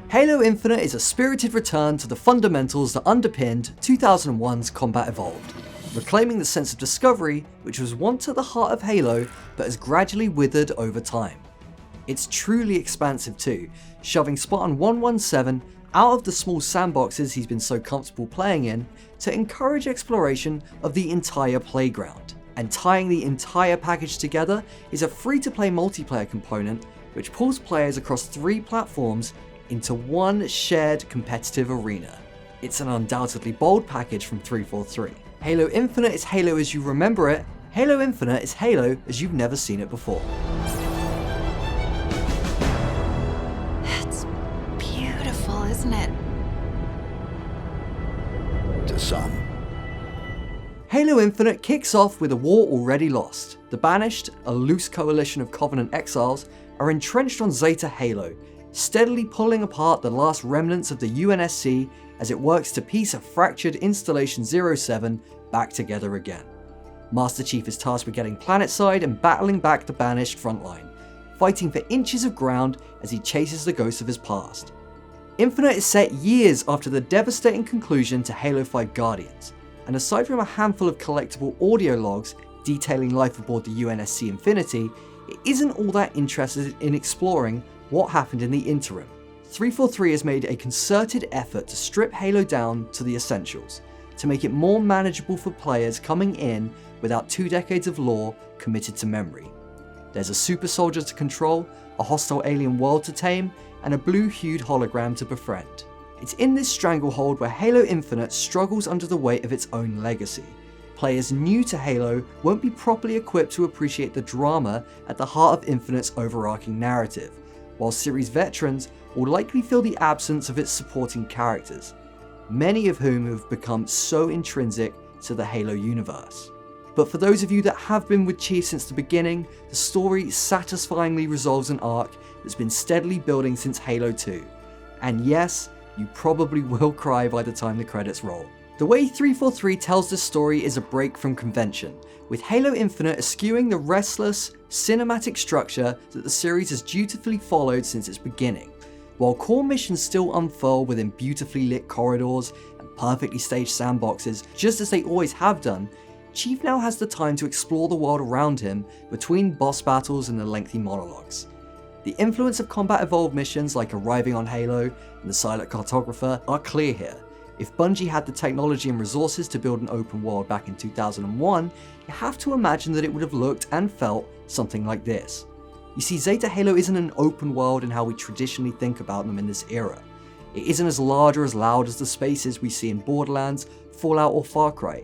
Halo Infinite is a spirited return to the fundamentals that underpinned 2001's Combat Evolved, reclaiming the sense of discovery which was once at the heart of Halo but has gradually withered over time. It's truly expansive too, shoving Spartan 117 out of the small sandboxes he's been so comfortable playing in to encourage exploration of the entire playground. And tying the entire package together is a free-to-play multiplayer component which pulls players across 3 platforms into one shared competitive arena. It's an undoubtedly bold package from 343. Halo Infinite is Halo as you remember it, Halo Infinite is Halo as you've never seen it before. It's beautiful, isn't it? To some. Halo Infinite kicks off with a war already lost. The Banished, a loose coalition of Covenant exiles, are entrenched on Zeta Halo, steadily pulling apart the last remnants of the UNSC as it works to piece a fractured Installation 07 back together again. Master Chief is tasked with getting planetside and battling back the Banished frontline, fighting for inches of ground as he chases the ghosts of his past. Infinite is set years after the devastating conclusion to Halo 5 Guardians, and aside from a handful of collectible audio logs detailing life aboard the UNSC Infinity, it isn't all that interested in exploring what happened in the interim. 343 has made a concerted effort to strip Halo down to the essentials, to make it more manageable for players coming in without 2 decades of lore committed to memory. There's a super soldier to control, a hostile alien world to tame, and a blue-hued hologram to befriend. It's in this stranglehold where Halo Infinite struggles under the weight of its own legacy. Players new to Halo won't be properly equipped to appreciate the drama at the heart of Infinite's overarching narrative, while series veterans will likely feel the absence of its supporting characters, many of whom have become so intrinsic to the Halo universe. But for those of you that have been with Chief since the beginning, the story satisfyingly resolves an arc that's been steadily building since Halo 2. And yes, you probably will cry by the time the credits roll. The way 343 tells this story is a break from convention, with Halo Infinite eschewing the restless, cinematic structure that the series has dutifully followed since its beginning. While core missions still unfurl within beautifully lit corridors and perfectly staged sandboxes, just as they always have done, Chief now has the time to explore the world around him between boss battles and the lengthy monologues. The influence of Combat Evolved missions like arriving on Halo and the Silent Cartographer are clear here. If Bungie had the technology and resources to build an open world back in 2001, you have to imagine that it would have looked and felt something like this. You see, Zeta Halo isn't an open world in how we traditionally think about them in this era. It isn't as large or as loud as the spaces we see in Borderlands, Fallout or Far Cry.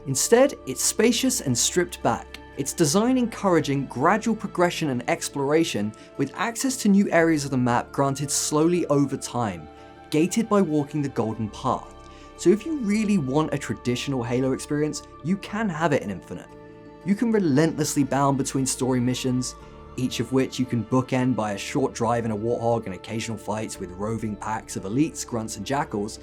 Instead, it's spacious and stripped back. Its design encouraging gradual progression and exploration with access to new areas of the map granted slowly over time, gated by walking the Golden Path. So if you really want a traditional Halo experience, you can have it in Infinite. You can relentlessly bound between story missions, each of which you can bookend by a short drive in a Warthog and occasional fights with roving packs of elites, grunts and jackals.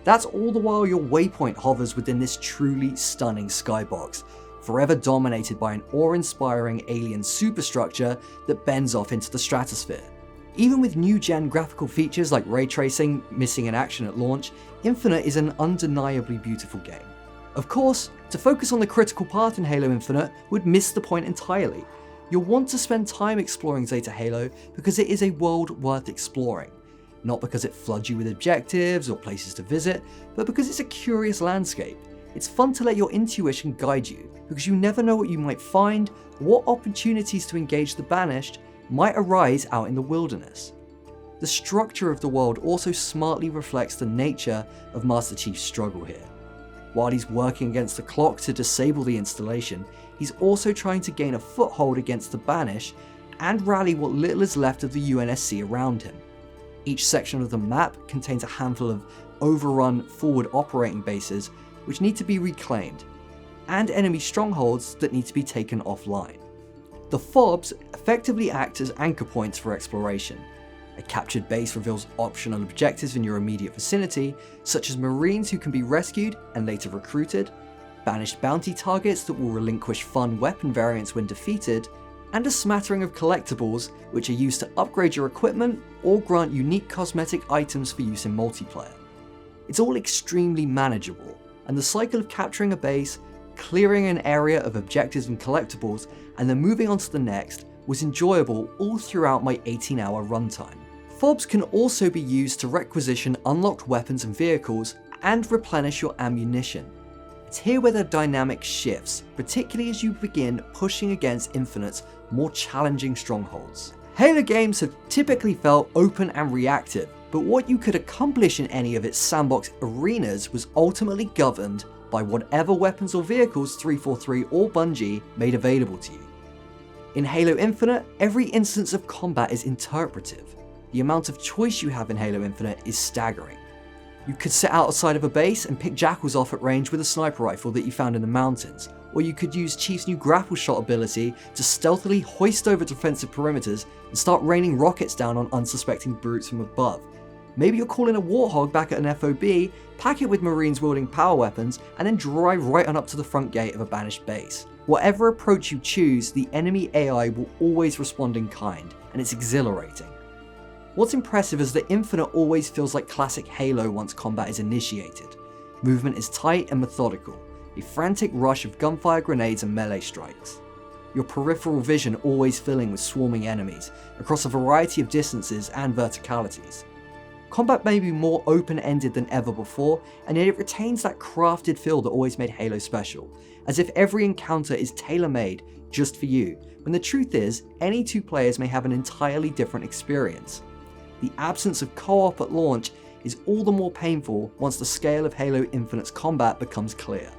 That's all the while your waypoint hovers within this truly stunning skybox, forever dominated by an awe-inspiring alien superstructure that bends off into the stratosphere. Even with new-gen graphical features like ray tracing missing in action at launch, Infinite is an undeniably beautiful game. Of course, to focus on the critical part in Halo Infinite would miss the point entirely. You'll want to spend time exploring Zeta Halo because it is a world worth exploring. Not because it floods you with objectives or places to visit, but because it's a curious landscape. It's fun to let your intuition guide you, because you never know what you might find, or what opportunities to engage the Banished might arise out in the wilderness. The structure of the world also smartly reflects the nature of Master Chief's struggle here. While he's working against the clock to disable the installation, he's also trying to gain a foothold against the Banished and rally what little is left of the UNSC around him. Each section of the map contains a handful of overrun forward operating bases which need to be reclaimed, and enemy strongholds that need to be taken offline. The FOBs effectively act as anchor points for exploration. A captured base reveals optional objectives in your immediate vicinity, such as Marines who can be rescued and later recruited, banished bounty targets that will relinquish fun weapon variants when defeated, and a smattering of collectibles which are used to upgrade your equipment or grant unique cosmetic items for use in multiplayer. It's all extremely manageable, and the cycle of capturing a base, clearing an area of objectives and collectibles, and then moving on to the next was enjoyable all throughout my 18-hour runtime. Fobs can also be used to requisition unlocked weapons and vehicles and replenish your ammunition. It's here where the dynamic shifts, particularly as you begin pushing against Infinite's more challenging strongholds. Halo games have typically felt open and reactive, but what you could accomplish in any of its sandbox arenas was ultimately governed by whatever weapons or vehicles 343 or Bungie made available to you. In Halo Infinite, every instance of combat is interpretive. The amount of choice you have in Halo Infinite is staggering. You could sit outside of a base and pick jackals off at range with a sniper rifle that you found in the mountains, or you could use Chief's new grapple shot ability to stealthily hoist over defensive perimeters and start raining rockets down on unsuspecting brutes from above. Maybe you're calling a warthog back at an FOB, pack it with marines wielding power weapons, and then drive right on up to the front gate of a banished base. Whatever approach you choose, the enemy AI will always respond in kind, and it's exhilarating. What's impressive is that Infinite always feels like classic Halo once combat is initiated. Movement is tight and methodical, a frantic rush of gunfire, grenades, and melee strikes. Your peripheral vision always filling with swarming enemies, across a variety of distances and verticalities. Combat may be more open-ended than ever before, and yet it retains that crafted feel that always made Halo special, as if every encounter is tailor-made just for you, when the truth is, any two players may have an entirely different experience. The absence of co-op at launch is all the more painful once the scale of Halo Infinite's combat becomes clear.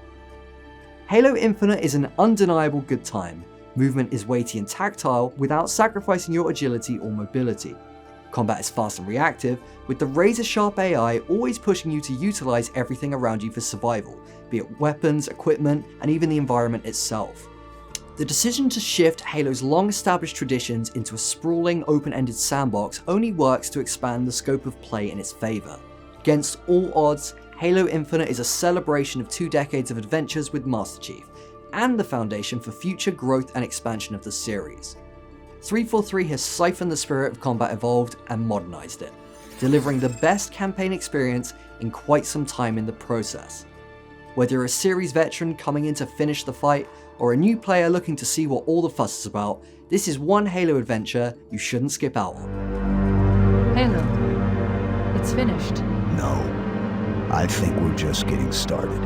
Halo Infinite is an undeniable good time. Movement is weighty and tactile without sacrificing your agility or mobility. Combat is fast and reactive, with the razor-sharp AI always pushing you to utilize everything around you for survival, be it weapons, equipment, and even the environment itself. The decision to shift Halo's long-established traditions into a sprawling, open-ended sandbox only works to expand the scope of play in its favour. Against all odds, Halo Infinite is a celebration of 2 decades of adventures with Master Chief, and the foundation for future growth and expansion of the series. 343 has siphoned the spirit of Combat Evolved and modernized it, delivering the best campaign experience in quite some time in the process. Whether you're a series veteran coming in to finish the fight, or a new player looking to see what all the fuss is about, this is one Halo adventure you shouldn't skip out on. Halo, it's finished. No, I think we're just getting started.